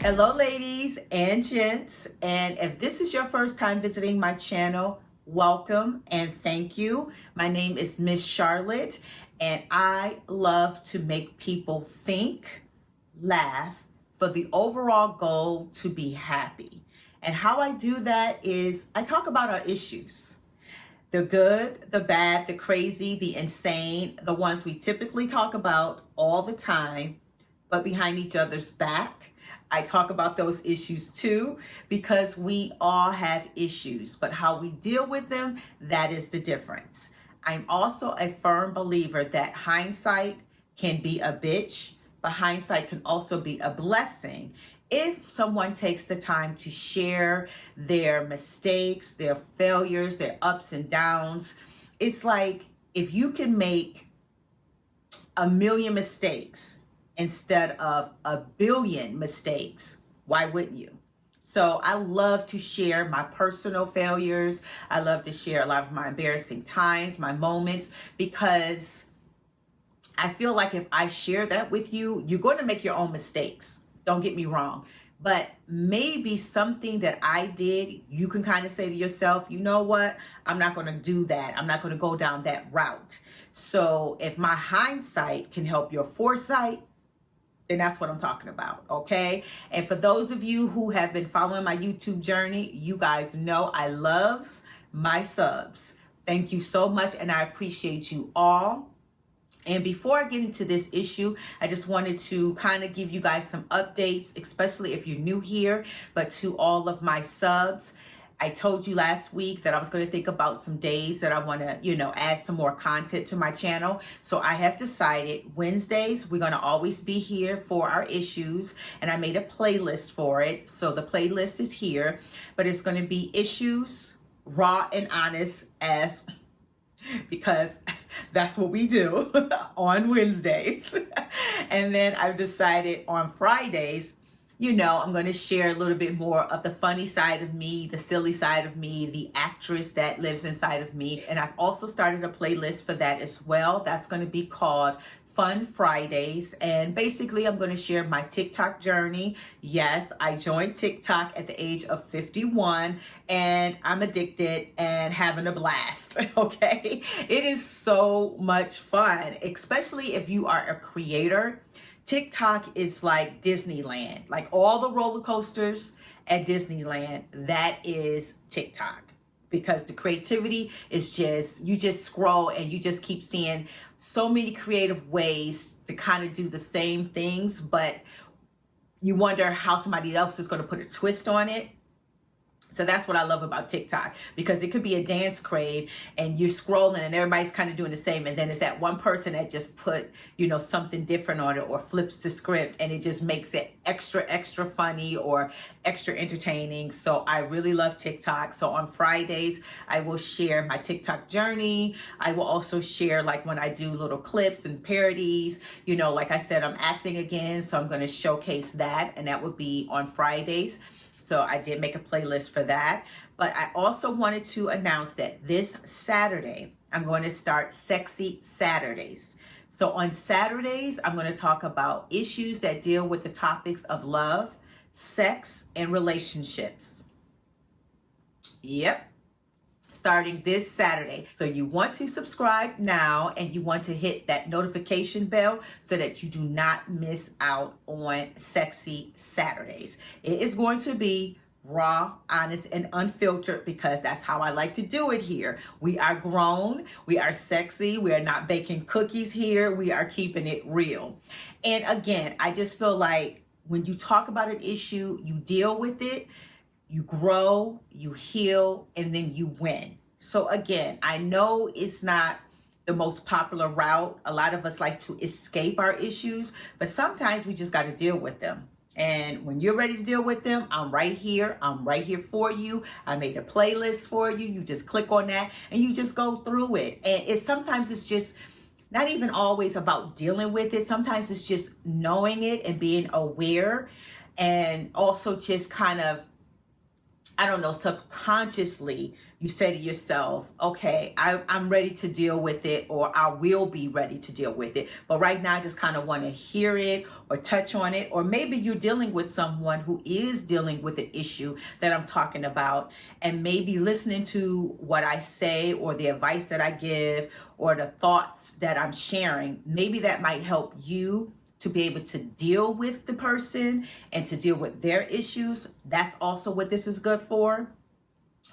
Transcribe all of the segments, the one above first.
Hello, ladies and gents. And if this is your first time visiting my channel, welcome and thank you. My name is Miss Charlotte, and I love to make people think, laugh, for the overall goal to be happy. And how I do that is I talk about our issues. The good, the bad, the crazy, the insane, the ones we typically talk about all the time, but behind each other's back. I talk about those issues too, because we all have issues, but how we deal with them, that is the difference. I'm also a firm believer that hindsight can be a bitch, but hindsight can also be a blessing if someone takes the time to share their mistakes, their failures, their ups and downs. It's like if you can make a million mistakes instead of a billion mistakes, why wouldn't you? So I love to share my personal failures. I love to share a lot of my embarrassing times, my moments, because I feel like if I share that with you, you're going to make your own mistakes. Don't get me wrong. But maybe something that I did, you can kind of say to yourself, you know what? I'm not going to do that. I'm not going to go down that route. So if my hindsight can help your foresight, then that's what I'm talking about, okay? And for those of you who have been following my YouTube journey, you guys know I loves my subs. Thank you so much, and I appreciate you all. And before I get into this issue, I just wanted to kind of give you guys some updates, especially if you're new here, but to all of my subs. I told you last week that I was going to think about some days that I want to, add some more content to my channel. So I have decided Wednesdays, we're going to always be here for our issues. And I made a playlist for it. So the playlist is here, but it's going to be issues, raw and honest, as because that's what we do on Wednesdays. And then I've decided on Fridays, I'm going to share a little bit more of the funny side of me, the silly side of me, the actress that lives inside of me. And I've also started a playlist for that as well. That's going to be called Fun Fridays. And basically, I'm going to share my TikTok journey. Yes, I joined TikTok at the age of 51, and I'm addicted and having a blast. Okay. It is so much fun, especially if you are a creator. TikTok is like Disneyland, like all the roller coasters at Disneyland. That is TikTok, because the creativity is you just scroll and you just keep seeing so many creative ways to kind of do the same things, but you wonder how somebody else is going to put a twist on it. So that's what I love about TikTok, because it could be a dance crave and you're scrolling and everybody's kind of doing the same. And then it's that one person that just put, something different on it or flips the script, and it just makes it extra, extra funny or extra entertaining. So I really love TikTok. So on Fridays, I will share my TikTok journey. I will also share like when I do little clips and parodies, like I said, I'm acting again. So I'm going to showcase that, and that would be on Fridays. So I did make a playlist for that. But I also wanted to announce that this Saturday, I'm going to start Sexy Saturdays. So on Saturdays, I'm going to talk about issues that deal with the topics of love, sex, and relationships. Yep. Starting this Saturday. So you want to subscribe now, and you want to hit that notification bell so that you do not miss out on Sexy Saturdays. It is going to be raw, honest, and unfiltered, because that's how I like to do it here. We are grown, we are sexy, we are not baking cookies here, we are keeping it real. And again, I just feel like when you talk about an issue, you deal with it, you grow, you heal, and then you win. So again, I know it's not the most popular route. A lot of us like to escape our issues, but sometimes we just got to deal with them. And when you're ready to deal with them, I'm right here. I'm right here for you. I made a playlist for you. You just click on that and you just go through it. And sometimes it's just not even always about dealing with it. Sometimes it's just knowing it and being aware, and also just kind of I don't know, subconsciously you say to yourself, okay, I'm ready to deal with it, or I will be ready to deal with it. But right now, I just kind of want to hear it or touch on it. Or maybe you're dealing with someone who is dealing with an issue that I'm talking about. And maybe listening to what I say or the advice that I give or the thoughts that I'm sharing, maybe that might help you to be able to deal with the person and to deal with their issues. That's also what this is good for.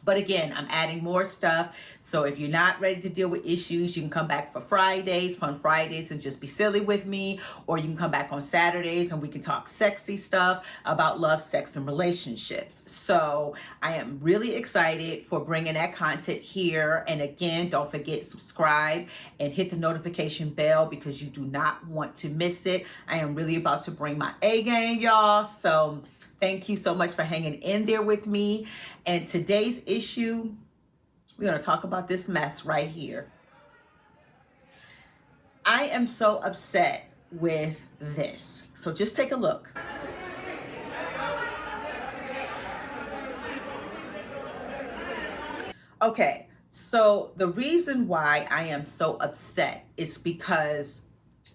But again, I'm adding more stuff. So if you're not ready to deal with issues, you can come back for Fridays, fun Fridays, and just be silly with me. Or you can come back on Saturdays and we can talk sexy stuff about love, sex, and relationships. So I am really excited for bringing that content here. And again, don't forget, subscribe and hit the notification bell because you do not want to miss it. I am really about to bring my A game, y'all. So thank you so much for hanging in there with me. And today's issue, we're going to talk about this mess right here. I am so upset with this. So just take a look. Okay, so the reason why I am so upset is because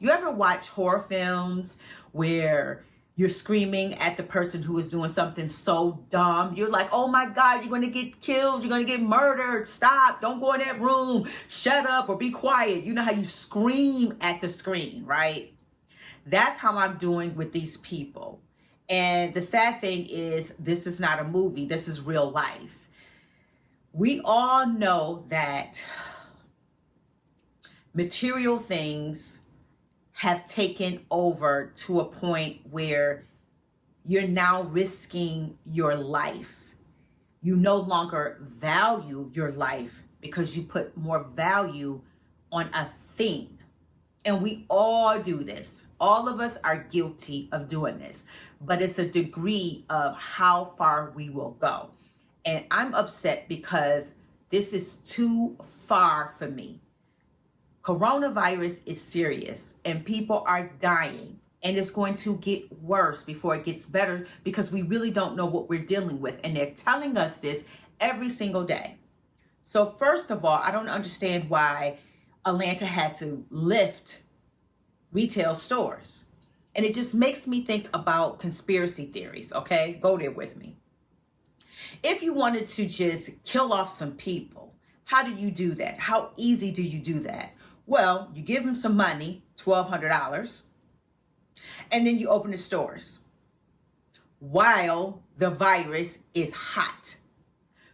you ever watch horror films where you're screaming at the person who is doing something so dumb? You're like, oh my God, you're going to get killed. You're going to get murdered. Stop. Don't go in that room. Shut up or be quiet. You know how you scream at the screen, right? That's how I'm doing with these people. And the sad thing is, this is not a movie. This is real life. We all know that material things have taken over to a point where you're now risking your life. You no longer value your life because you put more value on a thing. And we all do this. All of us are guilty of doing this, but it's a degree of how far we will go. And I'm upset because this is too far for me. Coronavirus is serious and people are dying, and it's going to get worse before it gets better because we really don't know what we're dealing with. And they're telling us this every single day. So first of all, I don't understand why Atlanta had to lift retail stores. And it just makes me think about conspiracy theories, okay? Go there with me. If you wanted to just kill off some people, how do you do that? How easy do you do that? Well, you give them some money, $1,200, and then you open the stores while the virus is hot.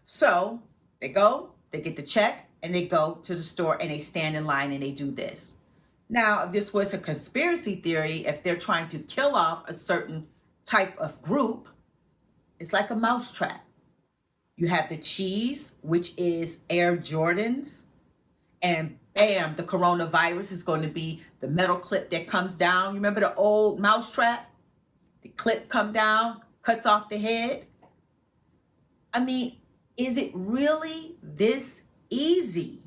So they go, they get the check, and they go to the store and they stand in line and they do this. Now, if this was a conspiracy theory, if they're trying to kill off a certain type of group, it's like a mousetrap. You have the cheese, which is Air Jordans, and bam, the coronavirus is going to be the metal clip that comes down. You remember the old mousetrap? The clip come down, cuts off the head. I mean, is it really this easy?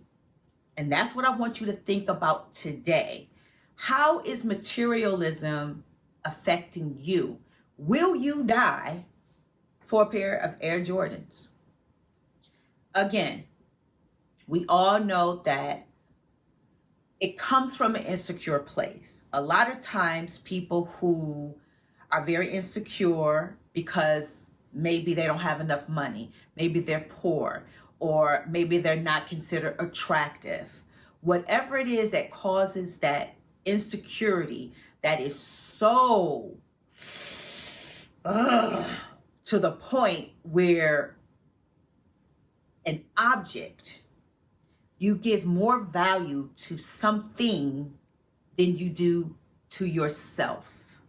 And that's what I want you to think about today. How is materialism affecting you? Will you die for a pair of Air Jordans? Again, we all know that it comes from an insecure place. A lot of times people who are very insecure because maybe they don't have enough money, maybe they're poor, or maybe they're not considered attractive. Whatever it is that causes that insecurity that is so to the point where an object, you give more value to something than you do to yourself.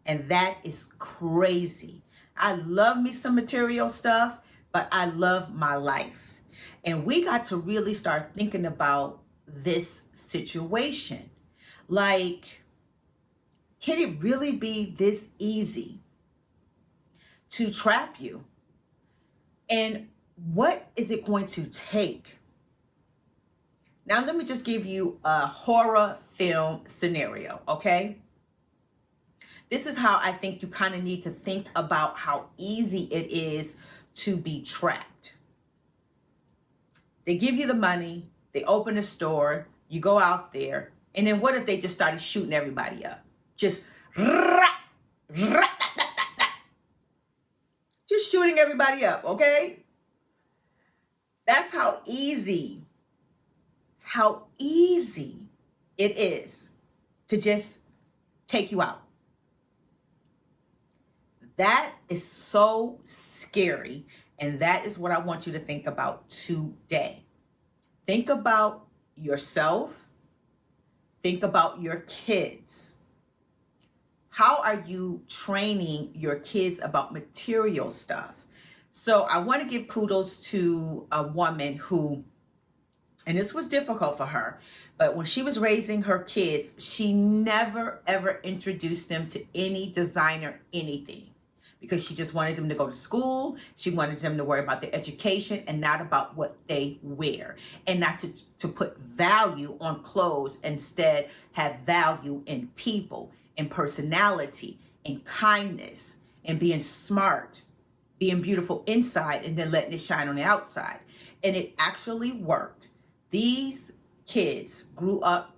And that is crazy. I love me some material stuff, but I love my life. And we got to really start thinking about this situation. Like, can it really be this easy to trap you? And what is it going to take? Now, let me just give you a horror film scenario, okay? This is how I think you kind of need to think about how easy it is to be tracked. They give you the money, they open a store, you go out there, and then what if they just started shooting everybody up? Just shooting everybody up, okay? That's how easy it is to just take you out. That is so scary, and that is what I want you to think about today. Think about yourself. Think about your kids. How are you training your kids about material stuff? So I want to give kudos to a woman who, and this was difficult for her, but when she was raising her kids, she never ever introduced them to any designer anything, because she just wanted them to go to school. She wanted them to worry about their education and not about what they wear, and not to put value on clothes, instead have value in people, in personality, in kindness, and being smart, being beautiful inside, and then letting it shine on the outside. And it actually worked. These kids grew up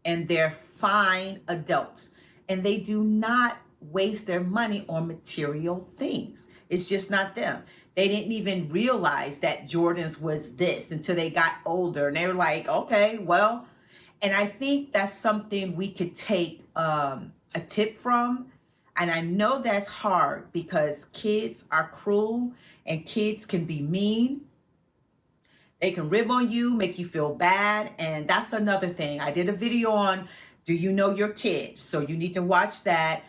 and they're fine adults, and they do not waste their money on material things. It's just not them. They didn't even realize that Jordans was this until they got older, and they were like, okay, well. And I think that's something we could take a tip from. And I know that's hard because kids are cruel and kids can be mean. They can rib on you, make you feel bad. And that's another thing. I did a video on, do you know your kid? So you need to watch that.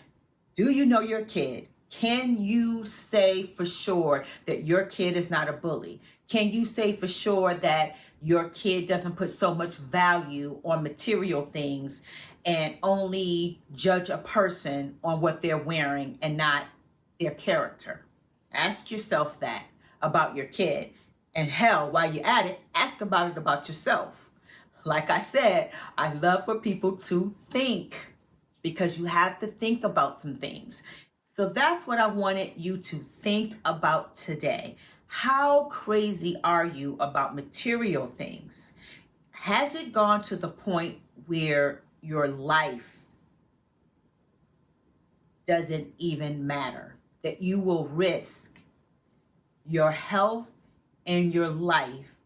Do you know your kid? Can you say for sure that your kid is not a bully? Can you say for sure that your kid doesn't put so much value on material things and only judge a person on what they're wearing and not their character? Ask yourself that about your kid. And hell, while you're at it, ask about it about yourself. Like I said, I love for people to think, because you have to think about some things. So that's what I wanted you to think about today. How crazy are you about material things? Has it gone to the point where your life doesn't even matter? That you will risk your health and your life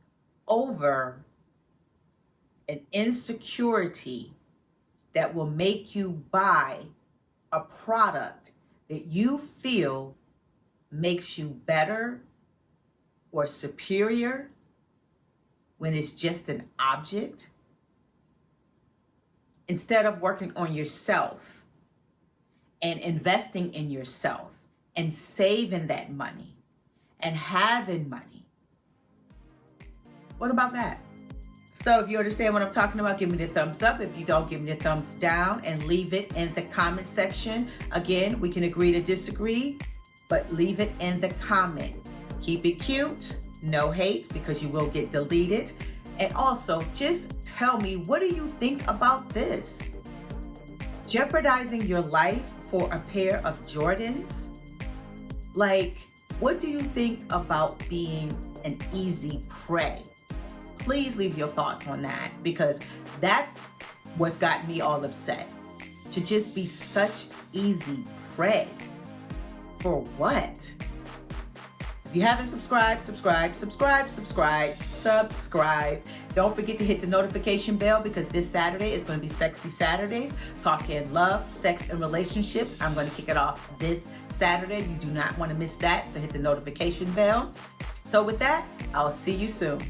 over an insecurity that will make you buy a product that you feel makes you better or superior when it's just an object, instead of working on yourself and investing in yourself and saving that money and having money? What about that? So if you understand what I'm talking about, give me the thumbs up. If you don't, give me the thumbs down and leave it in the comment section. Again, we can agree to disagree, but leave it in the comment. Keep it cute, no hate, because you will get deleted. And also, just tell me, what do you think about this? Jeopardizing your life for a pair of Jordans? Like, what do you think about being an easy prey? Please leave your thoughts on that, because that's what's got me all upset. To just be such easy prey. For what? If you haven't subscribed, subscribe. Don't forget to hit the notification bell, because this Saturday is going to be Sexy Saturdays, talking love, sex, and relationships. I'm going to kick it off this Saturday. You do not want to miss that, so hit the notification bell. So with that, I'll see you soon.